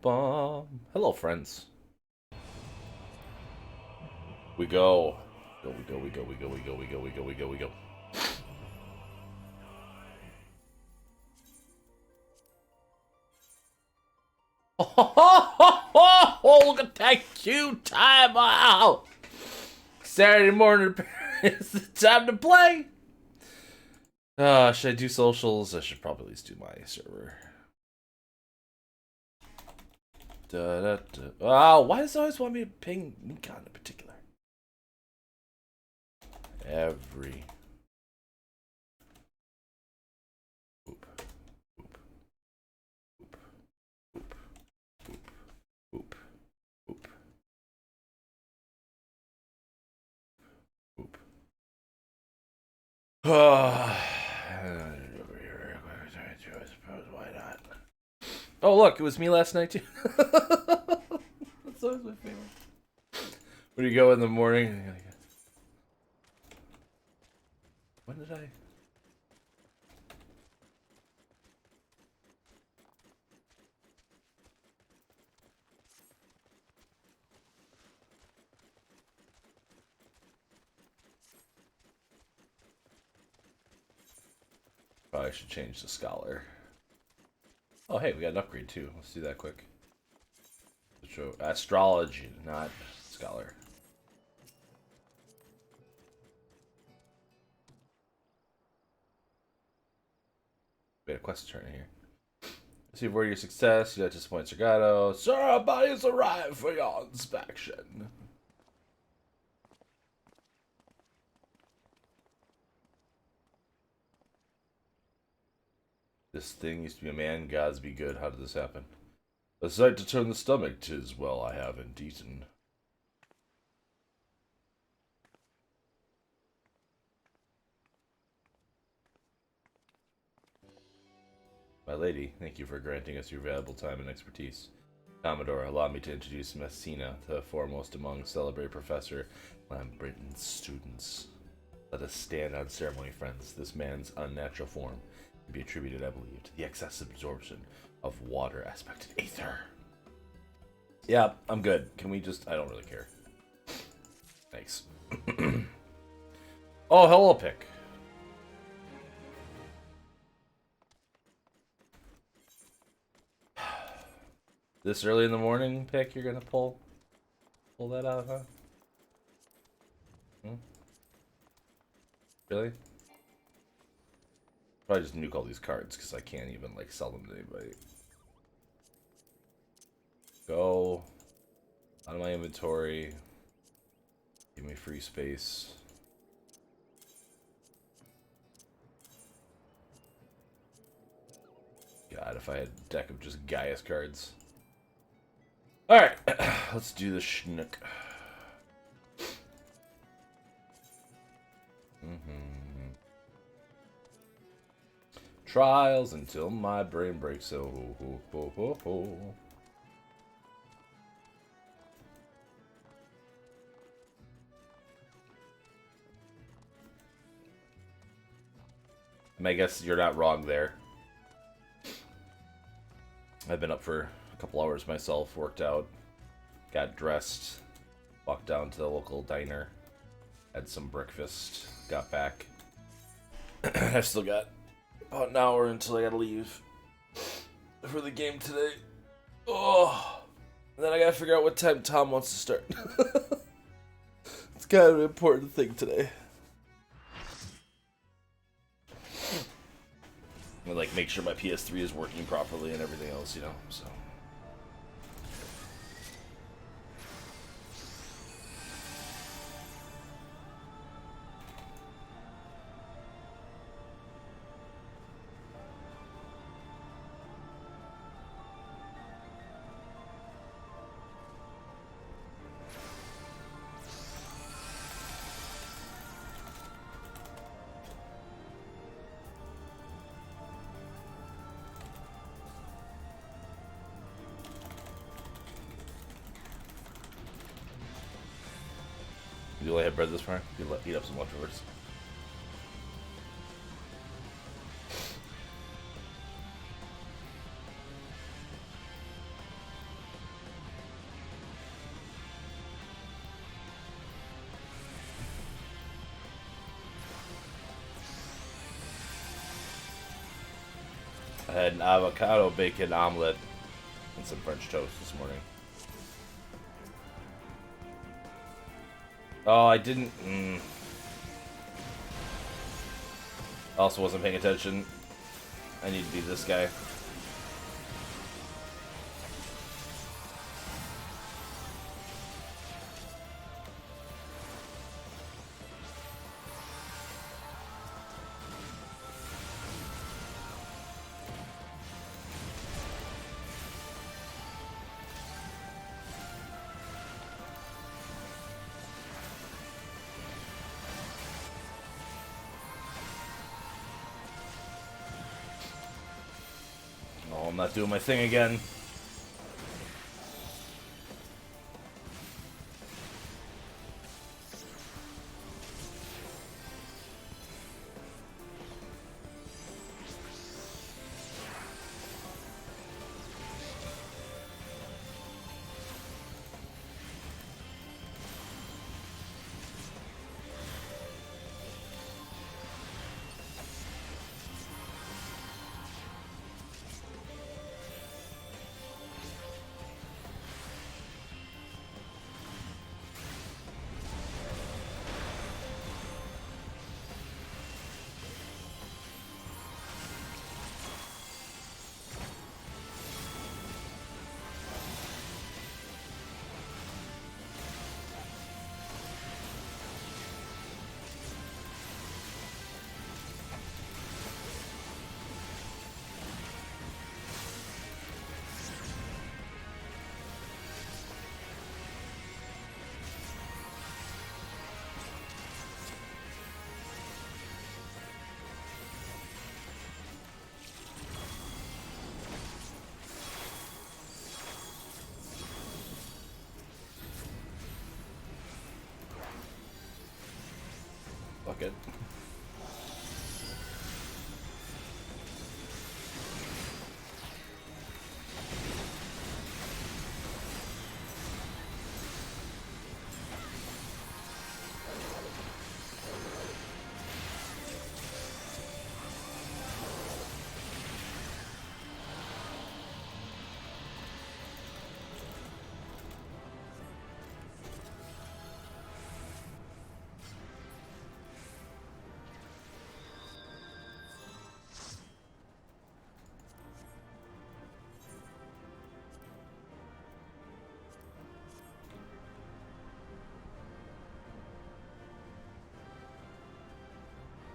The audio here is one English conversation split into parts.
bum. Hello, friends. We go. We go. Oh, look at that cute time out. Saturday morning, it's the time to play. Should I do socials? I should probably at least do my server. Oh, why does it always want me to ping Nikon in particular? Every oop, oop, oop, oop, oop, oop, oop, oop. Why not? Oh, look, it was me last night too. That's always my favorite. When you go in the morning, when did I? Probably should change the scholar. Oh, hey, we got an upgrade too. Let's do that quick. Show astrology, not scholar. We had a quest turn here. Receive word of your success. You got disappoint Sargato. Sir, our body has arrived for your inspection. This thing used to be a man. Gods be good. How did this happen? A sight to turn the stomach. 'Tis well I haven't eaten. My lady, thank you for granting us your valuable time and expertise. Commodore, allow me to introduce Messina, the foremost among celebrated Professor Lambritton's students. Let us stand on ceremony, friends. This man's unnatural form can be attributed, I believe, to the excessive absorption of water aspected aether. Yeah, I'm good. Can we just... I don't really care. Thanks. Oh, hello, Pick. This early in the morning, Pick, you're gonna pull that out, huh? Hmm? Really? Probably just nuke all these cards because I can't even like sell them to anybody. Go out of my inventory. Give me free space. God, if I had a deck of just Gaius cards. Alright, let's do the schnook. Trials until my brain breaks. Oh, ho, ho, ho, ho. I guess you're not wrong there. I've been up for a couple hours myself, worked out, got dressed, walked down to the local diner, had some breakfast, got back. I've still got about an hour until I gotta leave for the game today. Oh, and then I gotta figure out what time Tom wants to start. It's kind of an important thing today. And like make sure my PS3 is working properly and everything else, you know. So. You only have bread this far? You eat up some leftovers. I had an avocado bacon omelet and some French toast this morning. Oh, I didn't. Also wasn't paying attention. I need to be this guy. Oh, I'm not doing my thing again. Fuck it.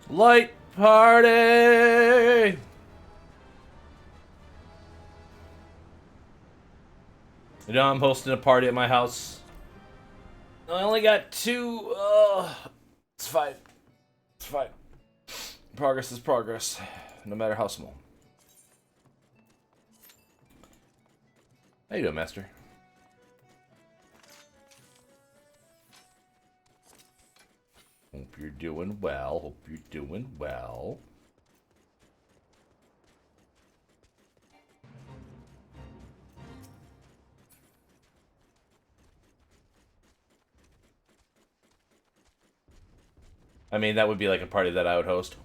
Light party! You know, I'm hosting a party at my house. I only got two. It's fine. It's fine. Progress is progress, no matter how small. How you doing, Master? Hope you're doing well. Hope you're doing well. I mean, that would be like a party that I would host.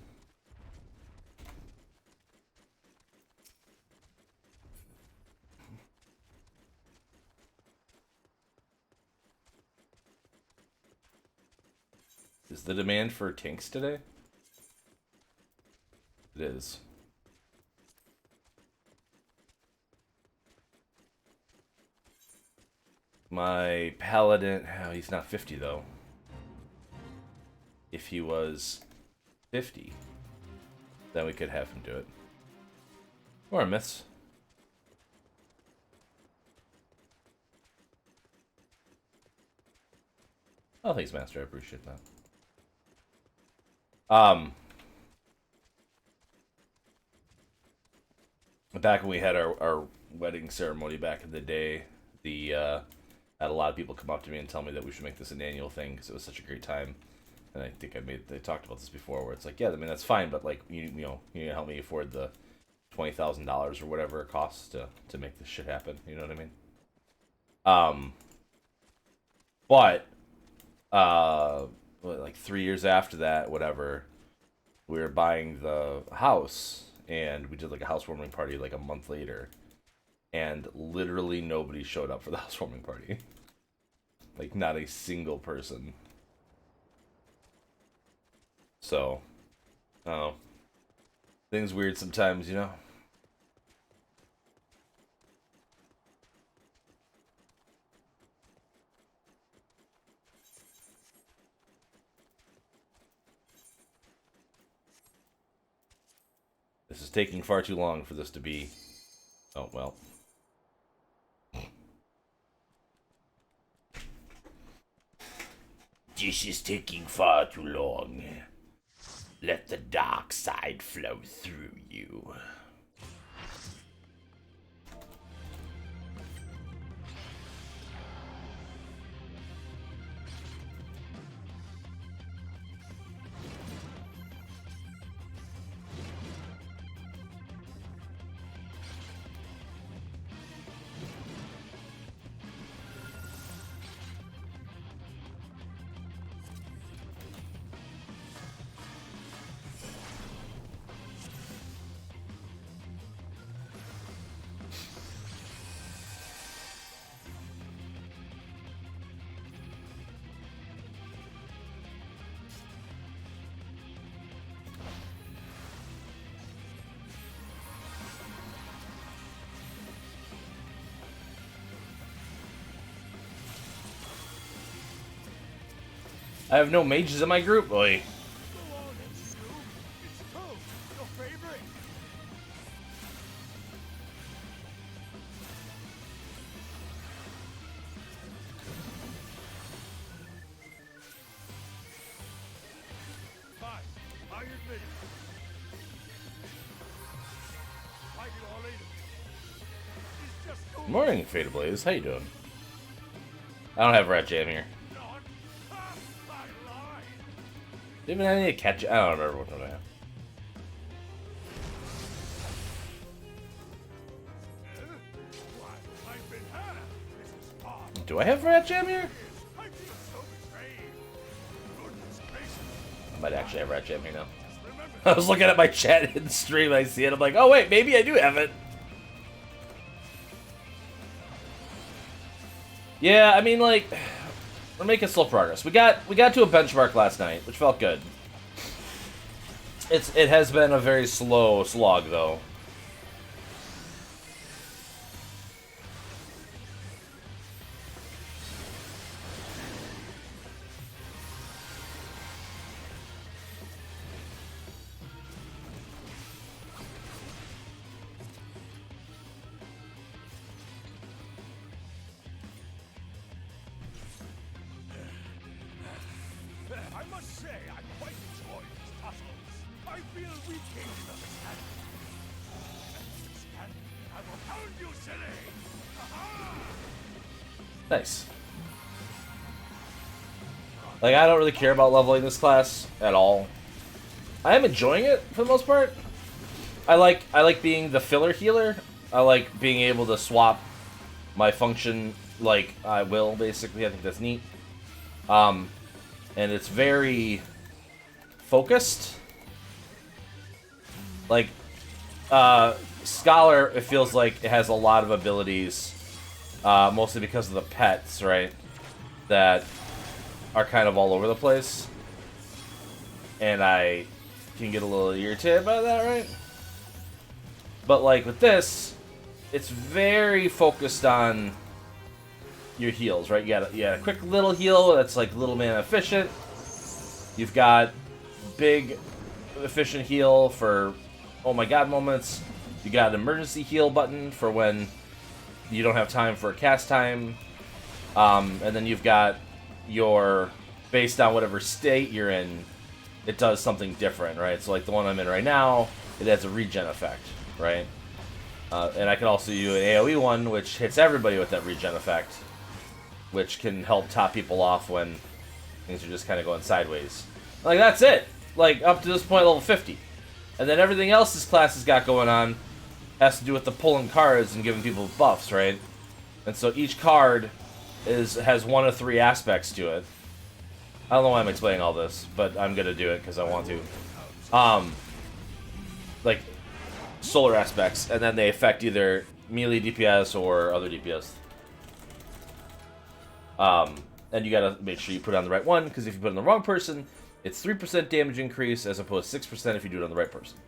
Is the demand for tinks today? It is. My paladin... Oh, he's not 50, though. If he was 50, then we could have him do it. Or a miss. Oh, thanks, Master. I appreciate that. Back when we had our wedding ceremony back in the day, I had a lot of people come up to me and tell me that we should make this an annual thing because it was such a great time. And I think they talked about this before, where it's like, yeah, I mean that's fine, but like you know you need to help me afford the $20,000 or whatever it costs to make this shit happen. You know what I mean? But like 3 years after that, whatever, we were buying the house, and we did like a housewarming party like a month later, and literally nobody showed up for the housewarming party. Like, not a single person. So, I don't know. Things weird sometimes, you know? This is taking far too long for this to be... Oh, well. This is taking far too long. Let the dark side flow through you. I have no mages in my group? Oi. Morning, Fatal Blaze. How you doing? I don't have Rat Jam here. Even I need to catch it. I don't remember what one I have. Do I have Rat Jam here? I might actually have Rat Jam here now. I was looking at my chat in stream, I see it, I'm like, oh wait, maybe I do have it. Yeah, I mean, like, we're making slow progress. We got to a benchmark last night, which felt good. It has been a very slow slog, though. Nice. Like, I don't really care about leveling this class at all. I am enjoying it for the most part. I like being the filler healer. I like being able to swap my function like I will, basically. I think that's neat. And it's very focused. Like, Scholar, it feels like it has a lot of abilities. Mostly because of the pets, right? That are kind of all over the place. And I can get a little irritated by that, right? But like with this, it's very focused on your heals, right? You got a quick little heal that's like little mana efficient. You've got big efficient heal for oh my god moments. You got an emergency heal button for when you don't have time for a cast time. And then you've got your, based on whatever state you're in, it does something different, right? So like the one I'm in right now, it has a regen effect, right? And I can also do an AoE one, which hits everybody with that regen effect, which can help top people off when things are just kind of going sideways. Like, that's it! Like, up to this point, level 50. And then everything else this class has got going on has to do with the pulling cards and giving people buffs, right? And so each card has one of three aspects to it. I don't know why I'm explaining all this, but I'm gonna do it because I want to. Like, solar aspects, and then they affect either melee DPS or other DPS. And you gotta make sure you put on the right one, because if you put on the wrong person, it's 3% damage increase as opposed to 6% if you do it on the right person.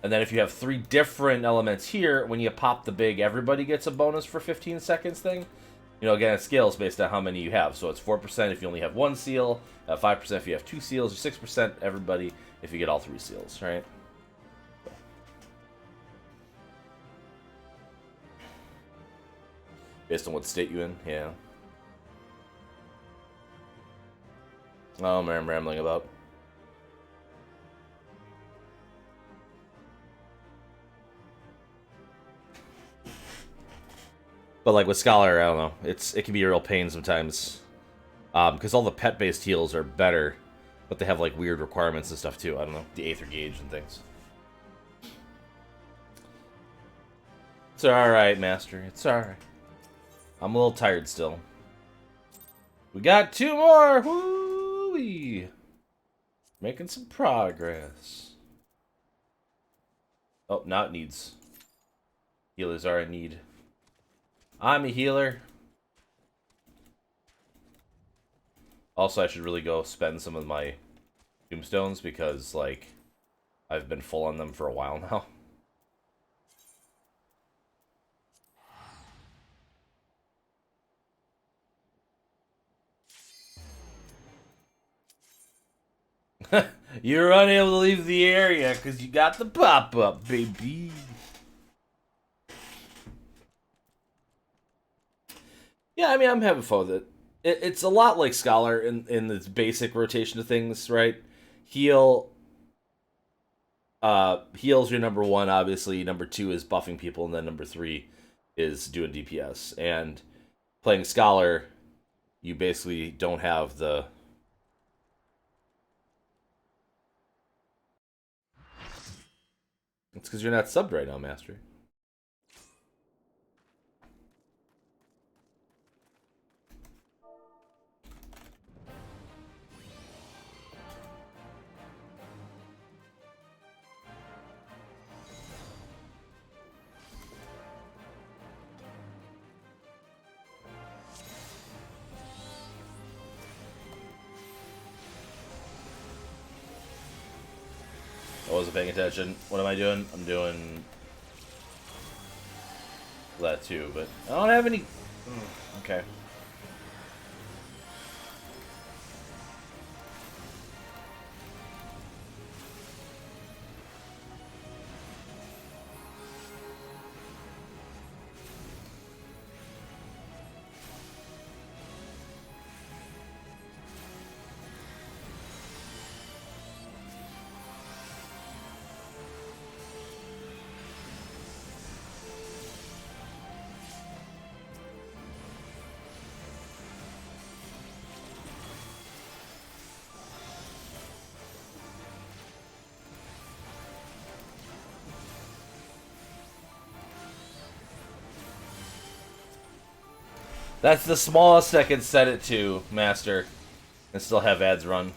And then if you have 3 different elements here, when you pop the big everybody gets a bonus for 15 seconds thing, you know, again, it scales based on how many you have. So it's 4% if you only have 1 seal, 5% if you have 2 seals, or 6% everybody if you get all 3 seals, right? Based on what state you in, yeah. Oh, man, I'm rambling about. But like with Scholar, I don't know. It can be a real pain sometimes. Because all the pet-based heals are better, but they have like weird requirements and stuff too. I don't know. The Aether Gauge and things. It's alright, Master. It's alright. I'm a little tired still. We got 2 more! Woo-wee! Making some progress. Oh, now it needs. Healers are in need. I'm a healer. Also, I should really go spend some of my tombstones because, like, I've been full on them for a while now. You're unable to leave the area because you got the pop-up, baby. Yeah, I mean, I'm having fun with it. It's a lot like Scholar in its basic rotation of things, right? Heal. Heal's your number 1, obviously. Number 2 is buffing people, and then number 3 is doing DPS. And playing Scholar, you basically don't have the... It's because you're not subbed right now, Master. I wasn't paying attention. What am I doing? I'm doing that too, but I don't have any... Okay. That's the smallest I can set it to, Master, and still have ads run.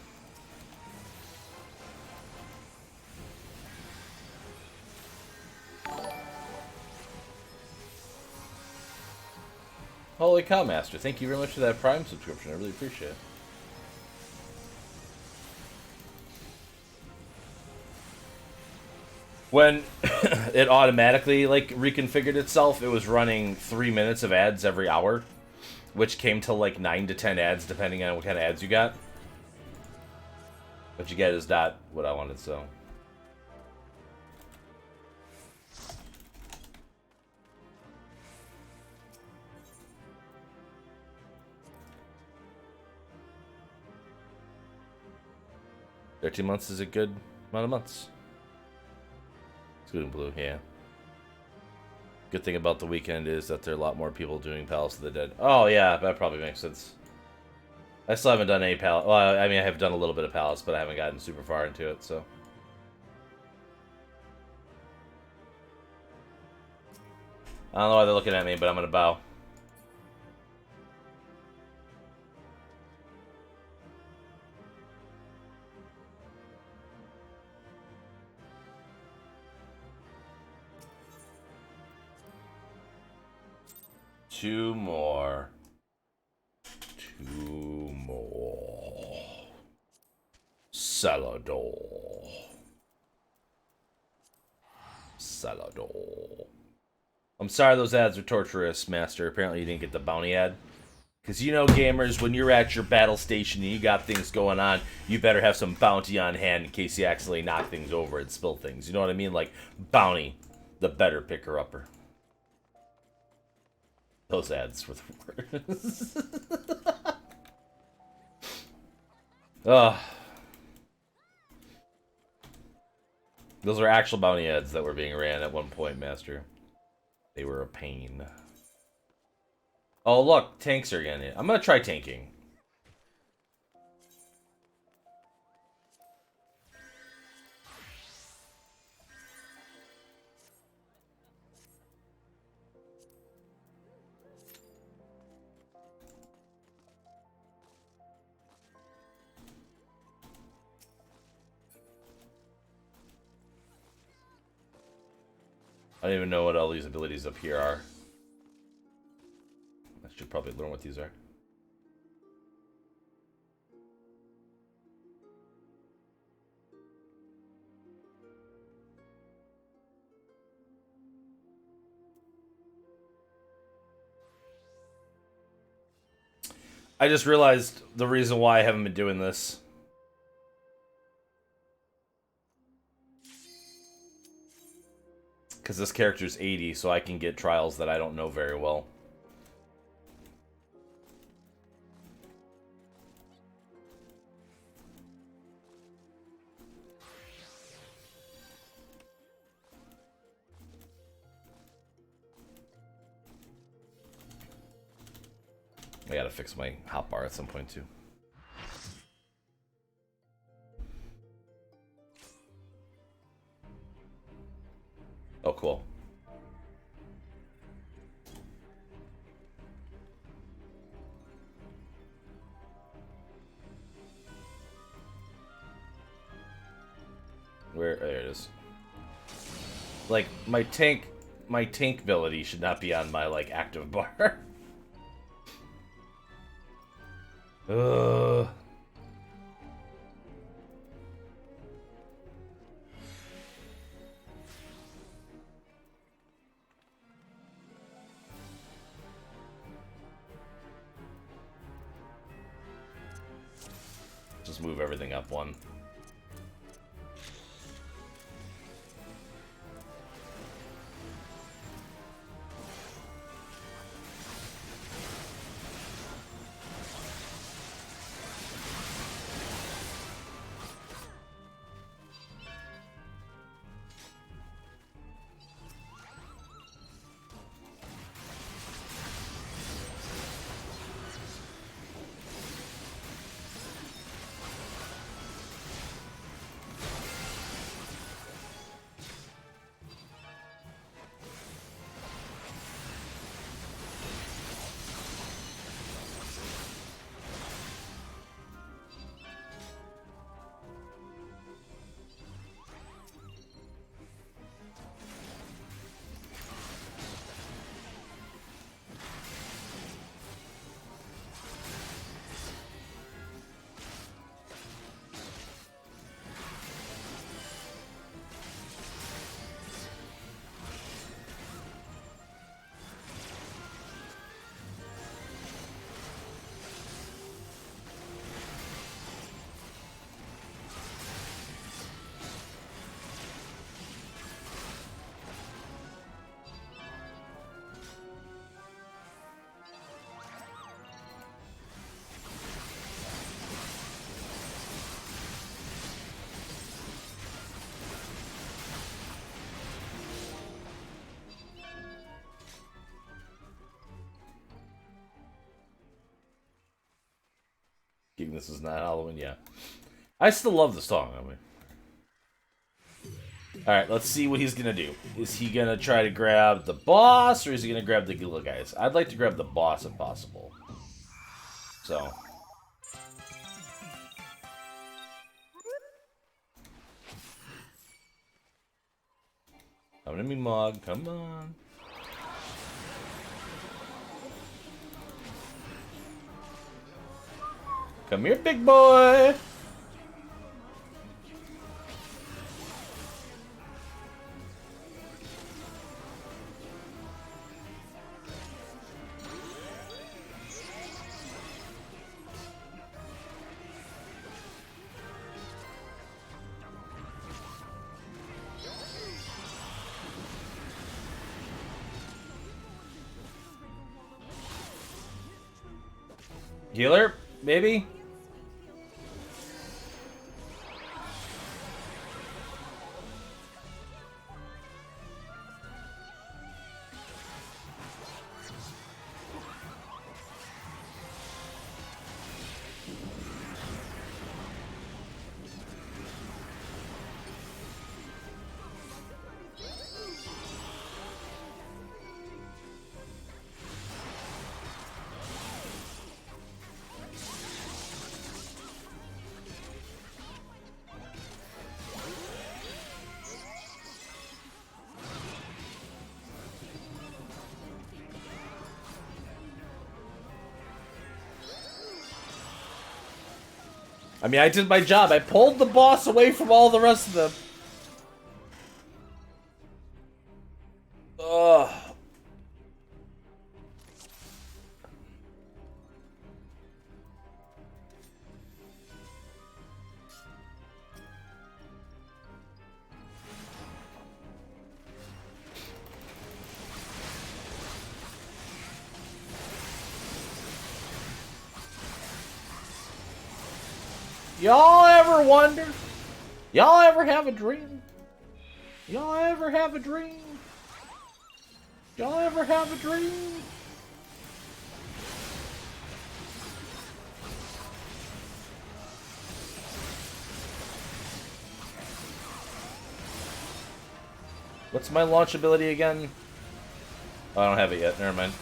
Holy cow, Master. Thank you very much for that Prime subscription. I really appreciate it. When it automatically, like, reconfigured itself, it was running 3 minutes of ads every hour, which came to, like, 9 to 10 ads, depending on what kind of ads you got. What you get is not what I wanted, so... 13 months is a good amount of months. Excluding Blue, yeah. Good thing about the weekend is that there are a lot more people doing Palace of the Dead. Oh, yeah, that probably makes sense. I still haven't done any Palace. Well, I mean, I have done a little bit of Palace, but I haven't gotten super far into it, so... I don't know why they're looking at me, but I'm gonna bow. Two more. Two more. Salador. Salador. I'm sorry those ads are torturous, Master. Apparently you didn't get the bounty ad. Because you know, gamers, when you're at your battle station and you got things going on, you better have some bounty on hand in case you accidentally knock things over and spill things. You know what I mean? Like, bounty, the better picker-upper. Those ads were the worst. Ugh. Those are actual bounty ads that were being ran at one point, Master. They were a pain. Oh, look, tanks are in it. I'm gonna try tanking. I don't even know what all these abilities up here are. I should probably learn what these are. I just realized the reason why I haven't been doing this. Because this character's 80, so I can get trials that I don't know very well. I gotta fix my hotbar at some point, too. Oh, cool. Where? There it is. Like, my tank ability should not be on my, like, active bar. Ugh. Just move everything up one. This is not Halloween, yeah. I still love the song, I mean. Alright, let's see what he's gonna do. Is he gonna try to grab the boss, or is he gonna grab the little guys? I'd like to grab the boss if possible. So. Come to me, Mog. Come on. Come here, big boy. Healer, maybe? I mean, I did my job. I pulled the boss away from all the rest of them. Ugh. Y'all ever wonder? Y'all ever have a dream? Y'all ever have a dream? Y'all ever have a dream? What's my launch ability again? Oh, I don't have it yet. Never mind.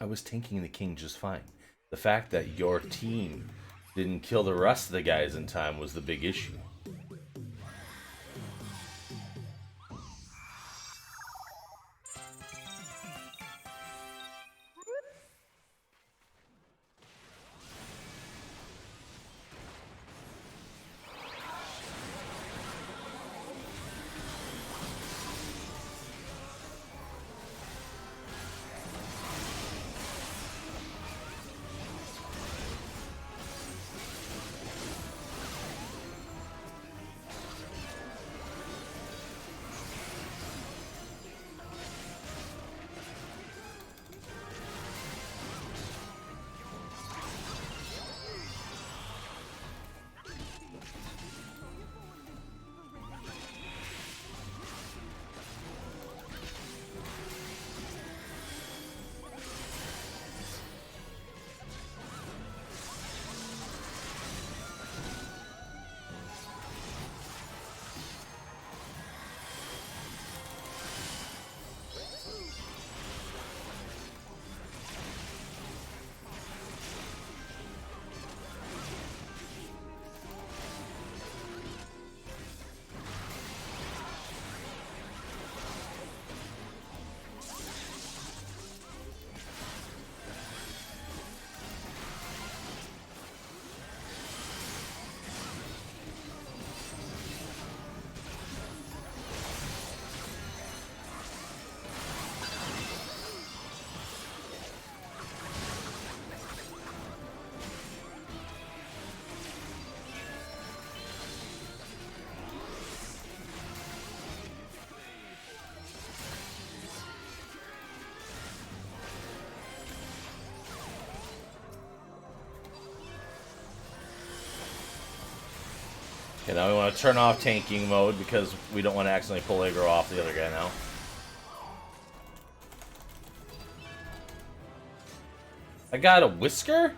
I was tanking the king just fine. The fact that your team didn't kill the rest of the guys in time was the big issue. Okay, now we want to turn off tanking mode because we don't want to accidentally pull aggro off the other guy now. I got a whisker?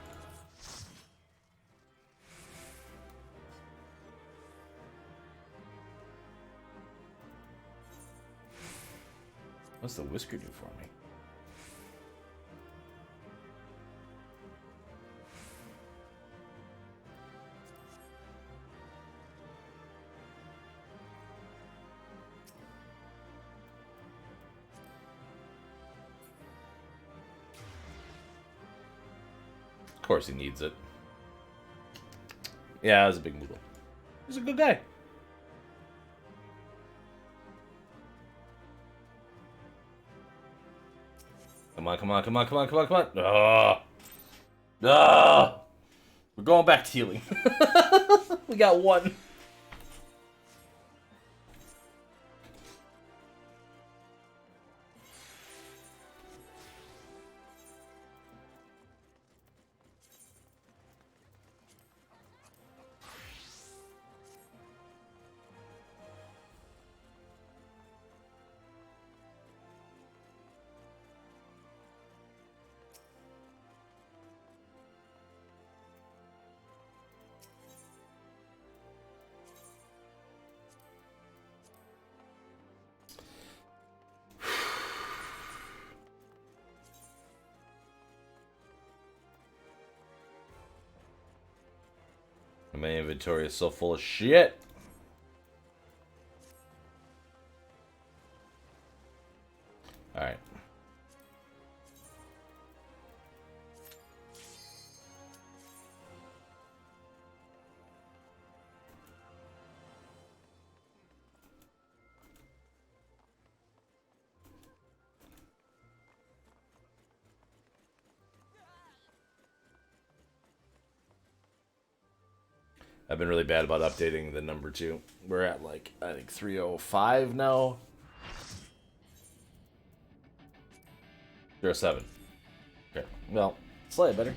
What's the whisker do for me? Of course he needs it. Yeah, that was a big Moogle. He's a good guy. Come on, come on, come on, come on, come on, come on. Ah! Ah! We're going back to healing. We got one. My inventory is so full of shit. Alright. I've been really bad about updating the number 2. We're at like, I think 305 now. 07. Okay, well, slightly better.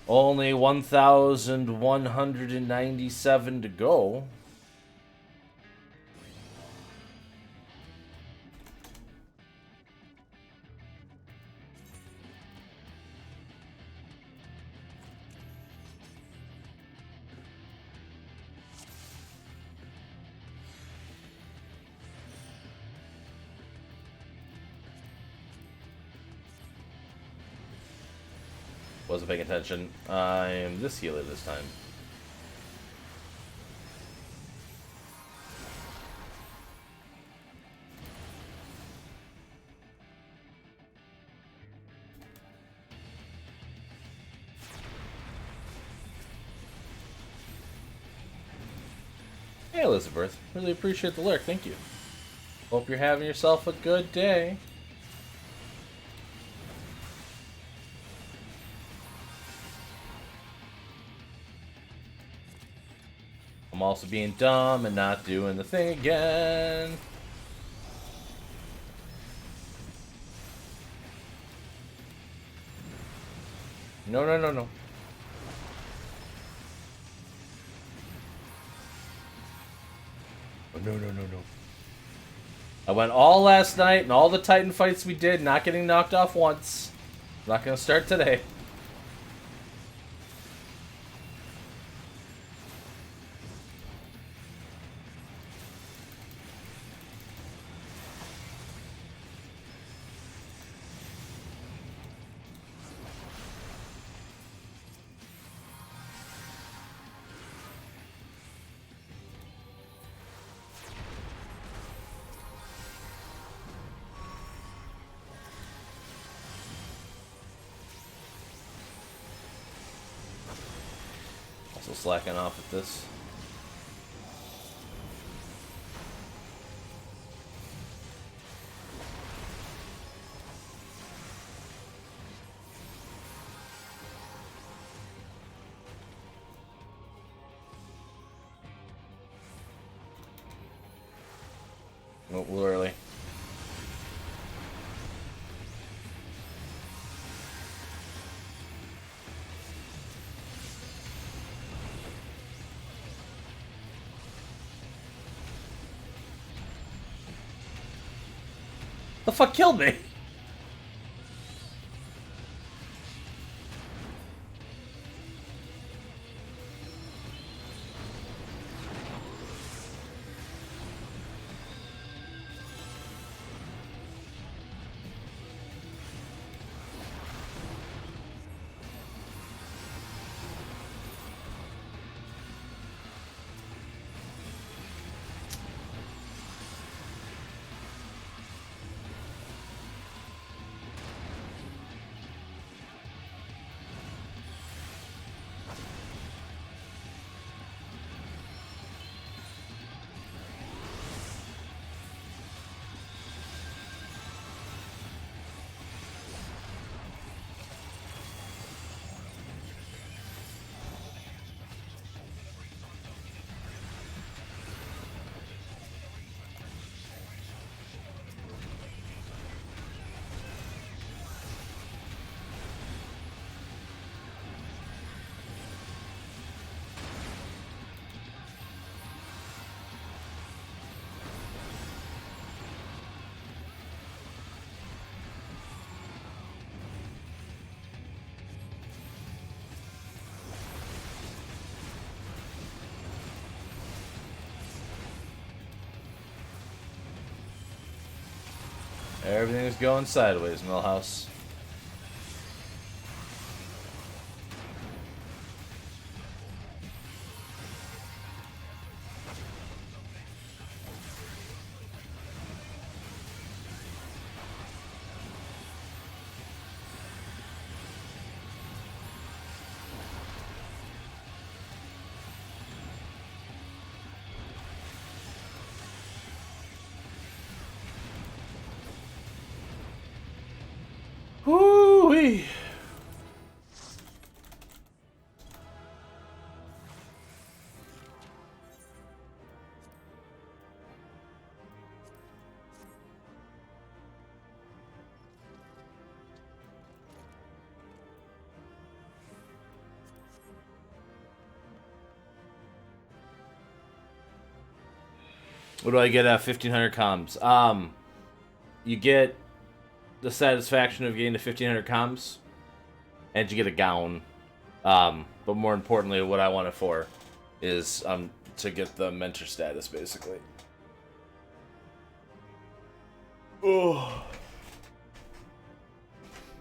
Only 1,197 to go. Wasn't paying attention. I'm this healer this time. Hey Elizabeth, really appreciate the lurk, thank you. Hope you're having yourself a good day. I'm also being dumb and not doing the thing again. No, no, no, no. Oh, no, no, no, no. I went all last night and all the Titan fights we did, not getting knocked off once. I'm not gonna start today. Also slacking off at this. Oh, a little early. The fuck killed me? Everything's going sideways, Millhouse. Whoo-wee. What do I get at 1500 comms? You get the satisfaction of getting to 1500 comms, and you get a gown. But more importantly, what I want it for is to get the mentor status, basically. Oh.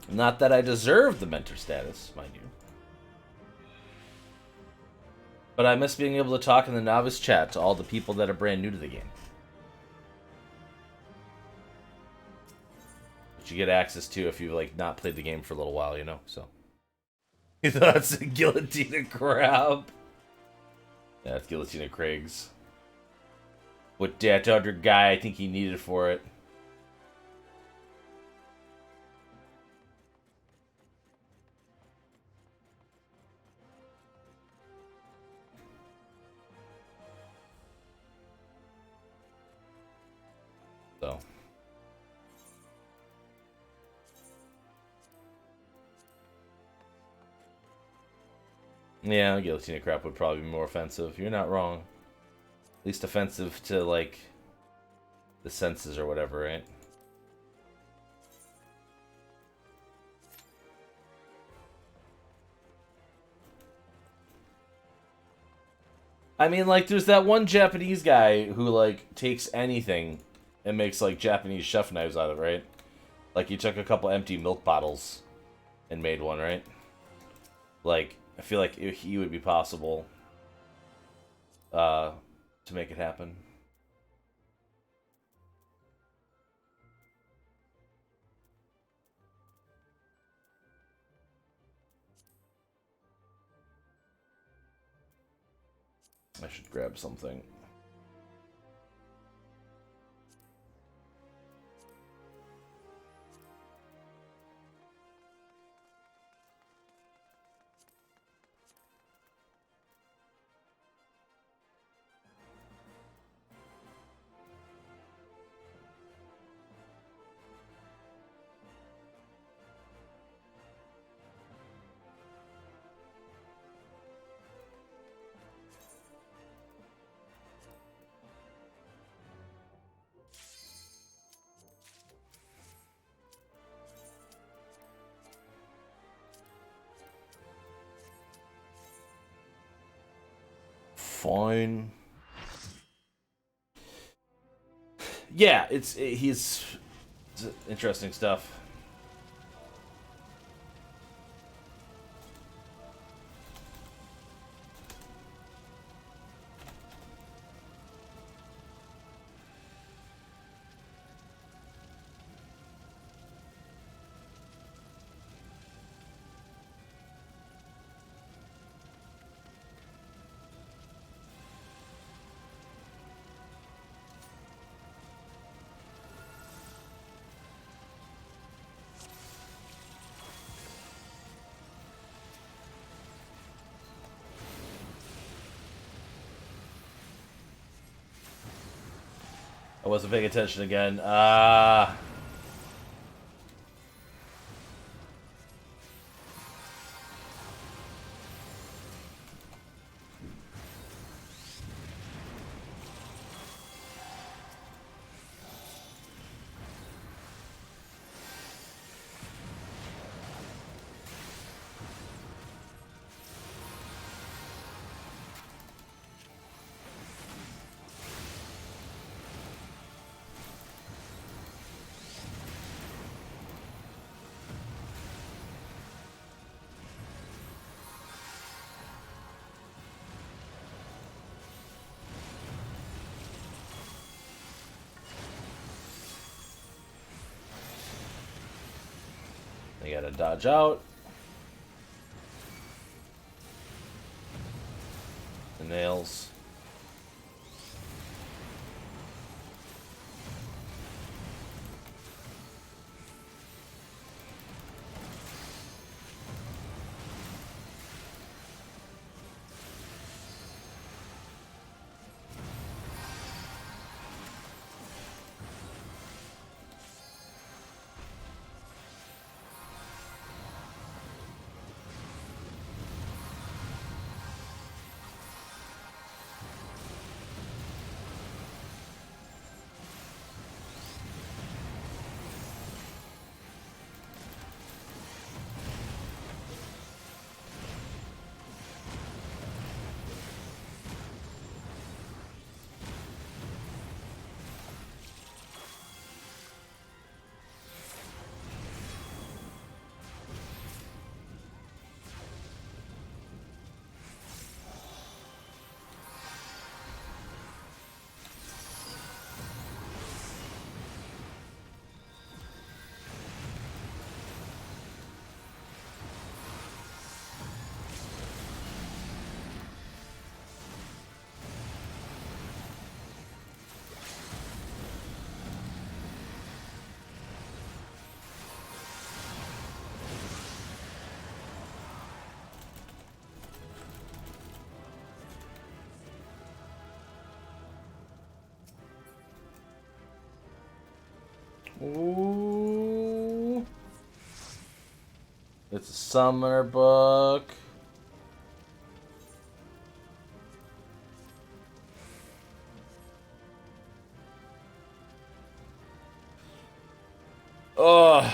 Not that I deserve the mentor status, mind you. But I miss being able to talk in the novice chat to all the people that are brand new to the game. Which you get access to if you like not played the game for a little while, you know, so. That's a Guillotine Crab. Yeah, it's Guillotine Craig's. What that other guy, I think he needed for it. So. Yeah, Guillotine Crap would probably be more offensive. You're not wrong. At least offensive to, like, the senses or whatever, right? I mean, like, there's that one Japanese guy who, like, takes anything and makes, like, Japanese chef knives out of it, right? Like, he took a couple empty milk bottles and made one, right? Like, I feel like he would be possible to make it happen. I should grab something. fine. Yeah, it's interesting stuff. I wasn't paying attention again. They gotta dodge out. The nails. Ooh. It's a summoner book. Ugh.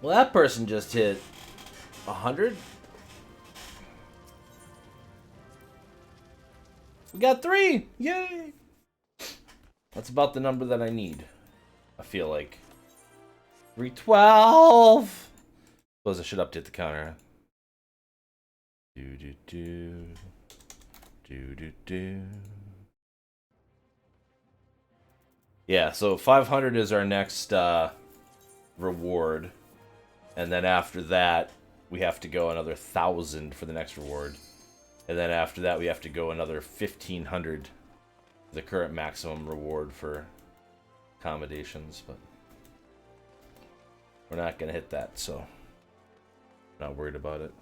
Well, that person just hit 100. We got 3! Yay! That's about the number that I need. I feel like 312. Suppose I should update the counter. Do do do do do do. Yeah, so 500 is our next reward, and then after that we have to go another 1,000 for the next reward, and then after that we have to go another 1,500, the current maximum reward for accommodations, but we're not gonna hit that, so not worried about it.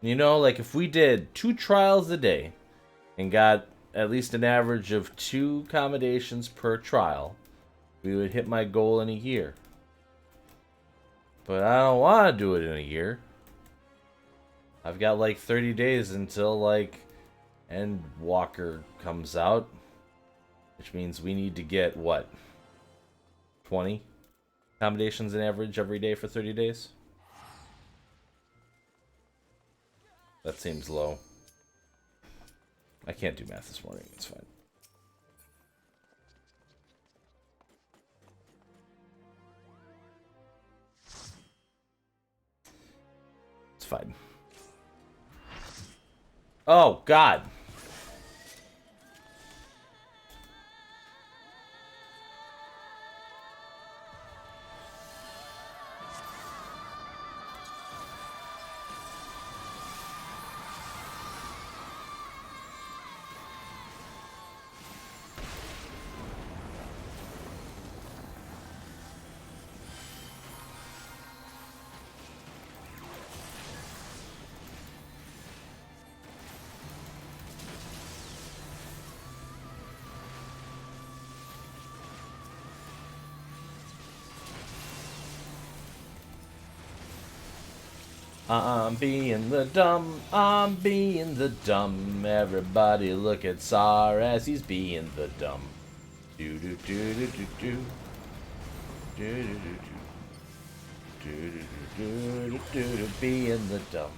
You know, like if we did 2 trials a day and got at least an average of 2 accommodations per trial, we would hit my goal in a year. But I don't want to do it in a year. I've got like 30 days until like Endwalker comes out, which means we need to get what, 20 Accommodations an average every day for 30 days? That seems low. I can't do math this morning. It's fine. It's fine. Oh, God. I'm being the dumb, I'm being the dumb. Everybody look at Tsar as he's being the dumb. Do do do do do do. Do do do do. Do do do do do do. Being the dumb.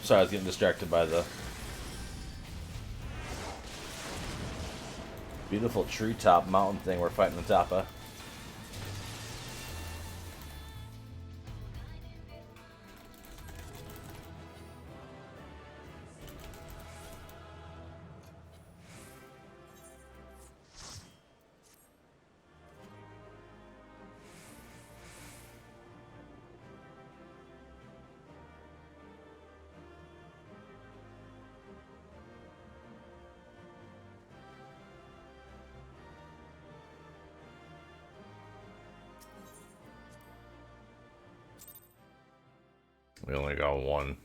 Sorry, I was getting distracted by the beautiful treetop mountain thing we're fighting on top of. We only got one.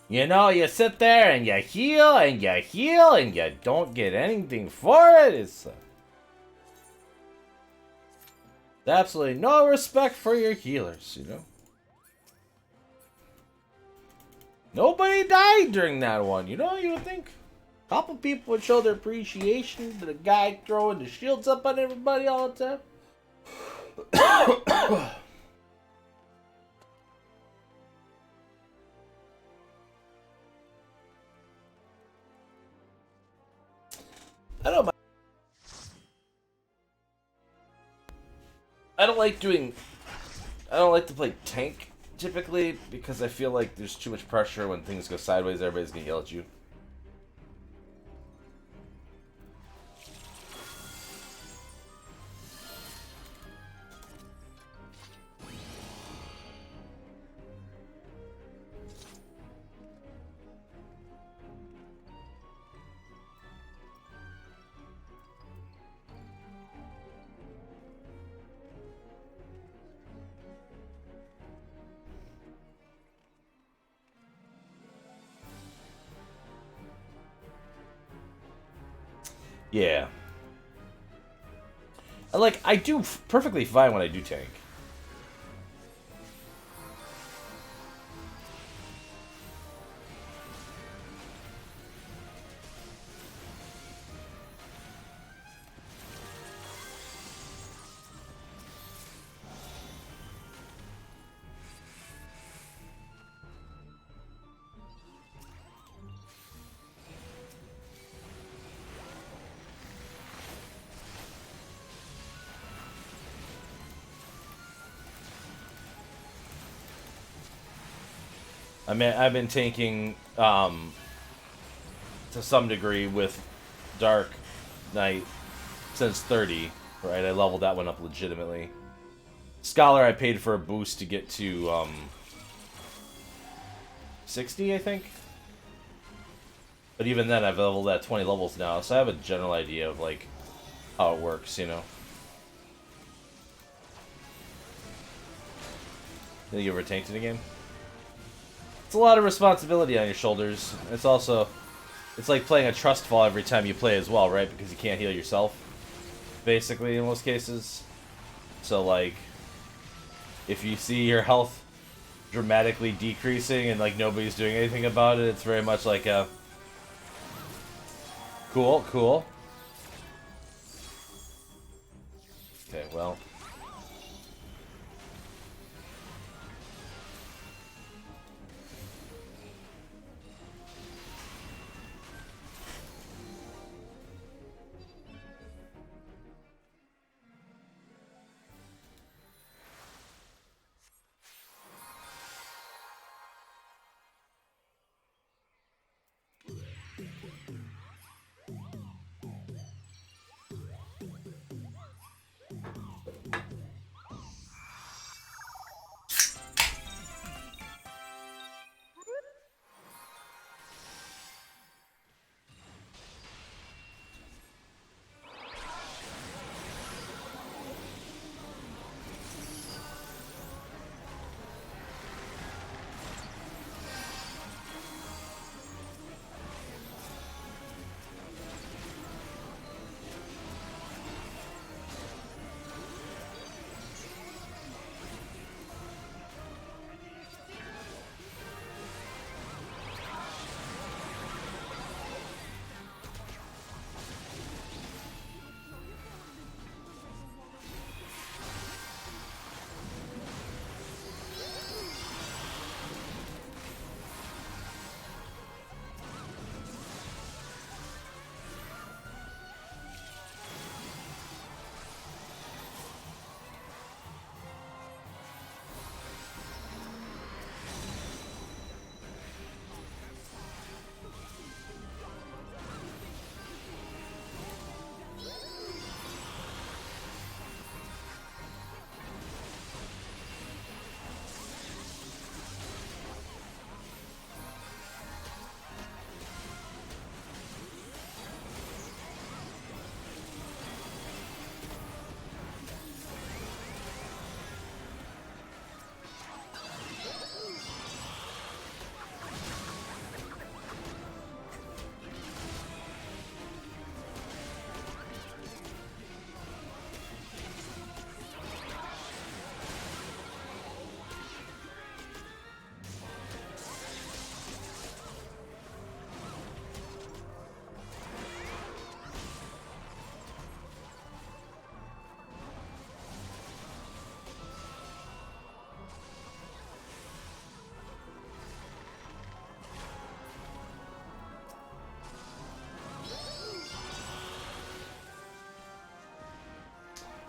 You know, you sit there and you heal and you heal and you don't get anything for it. It's absolutely no respect for your healers, you know? Nobody died during that one, you know? You would think a couple people would show their appreciation to the guy throwing the shields up on everybody all the time. I don't. I don't like doing. I don't like to play tank typically because I feel like there's too much pressure when things go sideways. Everybody's gonna yell at you. Yeah. I do perfectly fine when I do tank. I mean, I've been tanking to some degree with Dark Knight since 30, right? I leveled that one up legitimately. Scholar, I paid for a boost to get to 60, I think. But even then, I've leveled at 20 levels now, so I have a general idea of like how it works, you know. Think you ever tanked in a game? It's a lot of responsibility on your shoulders. It's like playing a trust fall every time you play as well, right? Because you can't heal yourself, basically, in most cases. So, like, if you see your health dramatically decreasing and, like, nobody's doing anything about it, it's very much like a... Cool, cool. Okay, well...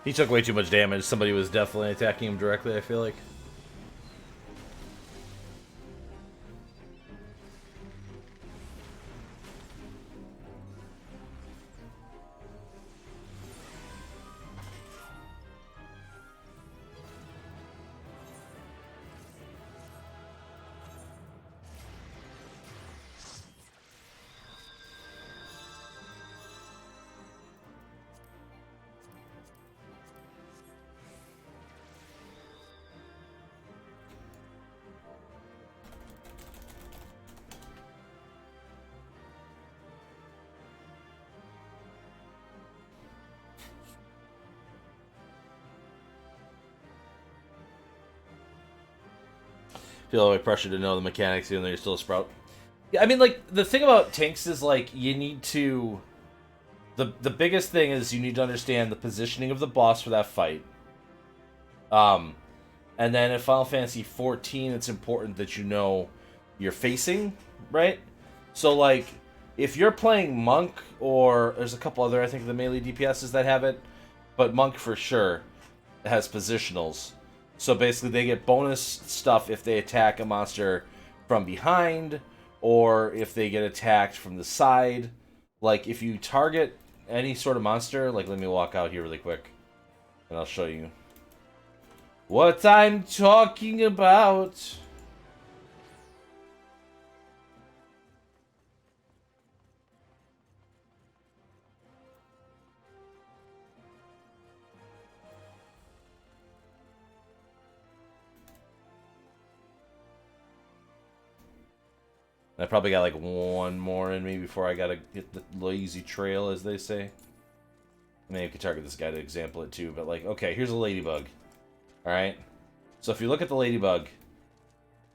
He took way too much damage. Somebody was definitely attacking him directly, I feel like. Feel like pressure to know the mechanics even though you're still a sprout. Yeah, I mean, like, the thing about tanks is, like, you need to... The biggest thing is you need to understand the positioning of the boss for that fight. And then in Final Fantasy XIV, it's important that you know you're facing, right? So, like, if you're playing Monk, or there's a couple other, I think, the melee DPSs that have it, but Monk for sure has positionals. So basically, they get bonus stuff if they attack a monster from behind, or if they get attacked from the side. Like, if you target any sort of monster, like, let me walk out here really quick, and I'll show you what I'm talking about. I probably got like one more in me before I gotta hit the lazy trail, as they say. I mean, I could target this guy to example it too, but like, okay, here's a ladybug. Alright? So if you look at the ladybug,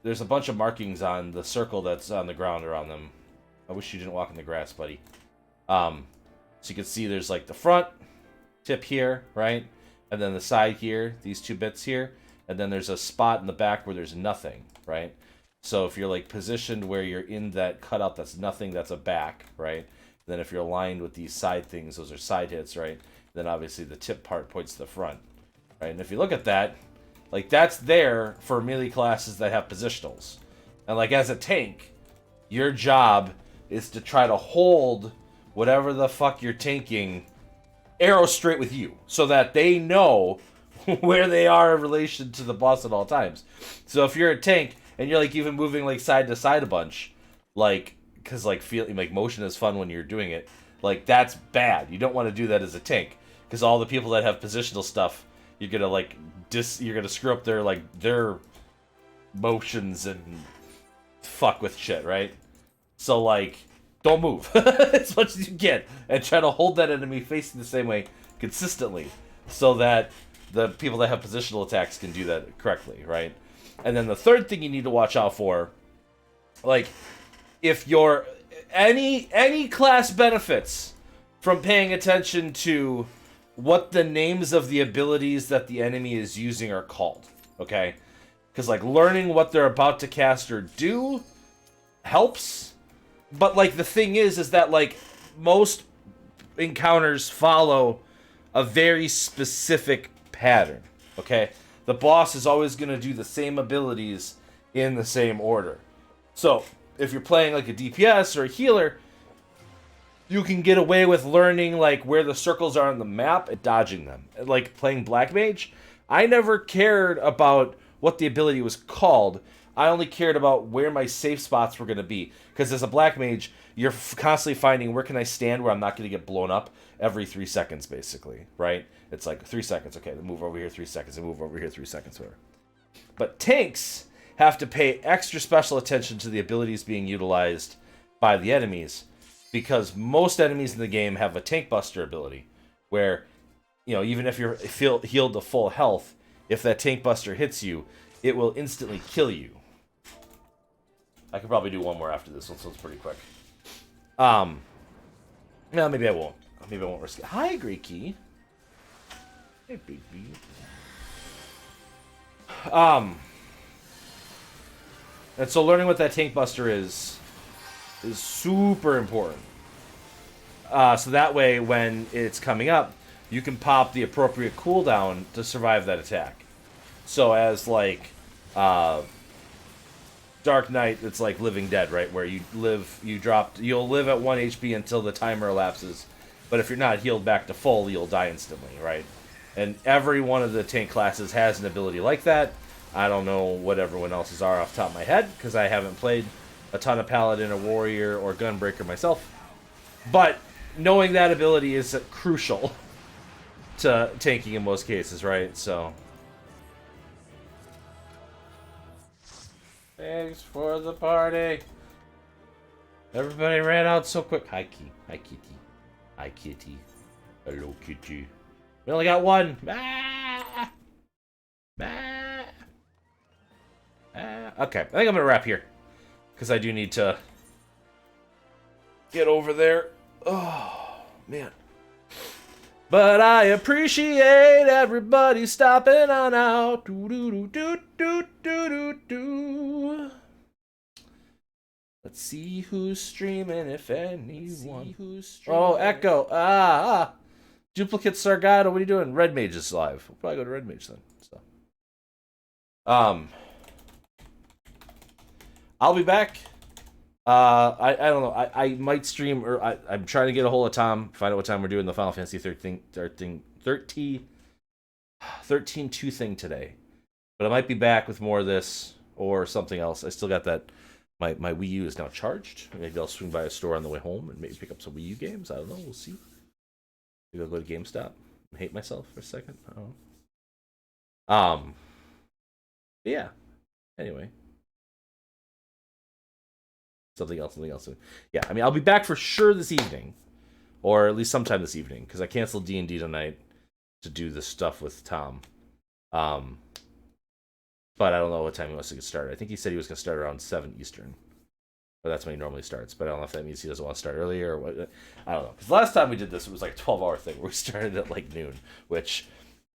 there's a bunch of markings on the circle that's on the ground around them. I wish you didn't walk in the grass, buddy. So you can see there's like the front tip here, right? And then the side here, these two bits here. And then there's a spot in the back where there's nothing, right? So if you're like positioned where you're in that cutout that's nothing, that's a back, right? Then if you're aligned with these side things, those are side hits, right? Then obviously the tip part points to the front, right? And if you look at that, like, that's there for melee classes that have positionals. And like, as a tank, your job is to try to hold whatever the fuck you're tanking arrow straight with you, so that they know where they are in relation to the boss at all times. So if you're a tank and you're like even moving like side to side a bunch, like, because like feeling like motion is fun when you're doing it, like, that's bad. You don't want to do that as a tank, because all the people that have positional stuff, you're gonna like you're gonna screw up their like their motions and fuck with shit, right? So like, don't move as much as you can, and try to hold that enemy facing the same way consistently, so that the people that have positional attacks can do that correctly, right? And then the third thing you need to watch out for, like, if you're any class benefits from paying attention to what the names of the abilities that the enemy is using are called, okay? Because like, learning what they're about to cast or do helps, but like, the thing is that like, most encounters follow a very specific pattern, okay? The boss is always going to do the same abilities in the same order. So if you're playing like a DPS or a healer, you can get away with learning like where the circles are on the map and dodging them. Like playing Black Mage, I never cared about what the ability was called. I only cared about where my safe spots were going to be. Because as a Black Mage, you're constantly finding where can I stand where I'm not going to get blown up every 3 seconds, basically, right? It's like 3 seconds, okay, then move over here 3 seconds, and move over here 3 seconds, whatever. But tanks have to pay extra special attention to the abilities being utilized by the enemies, because most enemies in the game have a tank buster ability, where, you know, even if you're healed to full health, if that tank buster hits you, it will instantly kill you. I could probably do one more after this one, so it's pretty quick. No, maybe I won't. Maybe I won't risk it. Hi, Greeky. Hey, baby. And so learning what that tank buster is super important. So that way, when it's coming up, you can pop the appropriate cooldown to survive that attack. So as like Dark Knight, it's like Living Dead, right? Where you'll live at 1 HP until the timer elapses. But if you're not healed back to full, you'll die instantly, right? And every one of the tank classes has an ability like that. I don't know what everyone else's are off the top of my head, because I haven't played a ton of Paladin or Warrior or Gunbreaker myself. But knowing that ability is crucial to tanking in most cases, right? So... Thanks for the party. Everybody ran out so quick. Hi, Key. Hi, Kitty. Hi, Kitty. Hello, Kitty. We only got one. Ah! Ah! Ah! Okay, I think I'm gonna wrap here, because I do need to get over there. Oh, man. But I appreciate everybody stopping on out. Do do do do do do do. Let's see who's streaming, if anyone. Oh, Echo. Duplicate Sargado, what are you doing? Red Mage is live. We'll probably go to Red Mage then. So. I'll be back. I don't know. I might stream, or I'm trying to get a hold of Tom, find out what time we're doing the Final Fantasy 13-2 thing today. But I might be back with more of this or something else. I still got that. My Wii U is now charged. Maybe I'll swing by a store on the way home and maybe pick up some Wii U games. I don't know. We'll see. Maybe I'll go to GameStop and hate myself for a second. I don't know. Yeah. Anyway. Something else. Yeah, I mean, I'll be back for sure this evening. Or at least sometime this evening. Because I canceled D&D tonight to do this stuff with Tom. But I don't know what time he wants to get started. I think he said he was going to start around 7 Eastern. But that's when he normally starts. But I don't know if that means he doesn't want to start earlier or what. I don't know. Because last time we did this, it was like a 12-hour thing where we started at like noon. Which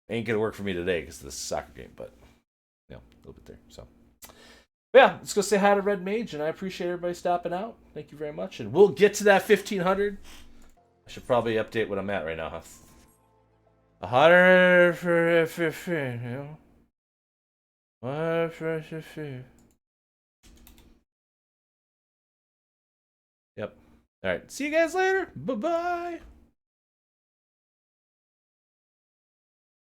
ain't going to work for me today because of this soccer game. But, you know, a little bit there. So, yeah, let's go say hi to Red Mage. And I appreciate everybody stopping out. Thank you very much. And we'll get to that 1,500. I should probably update what I'm at right now, huh? 100 for 15, you know? Yep. All right. See you guys later. Bye-bye.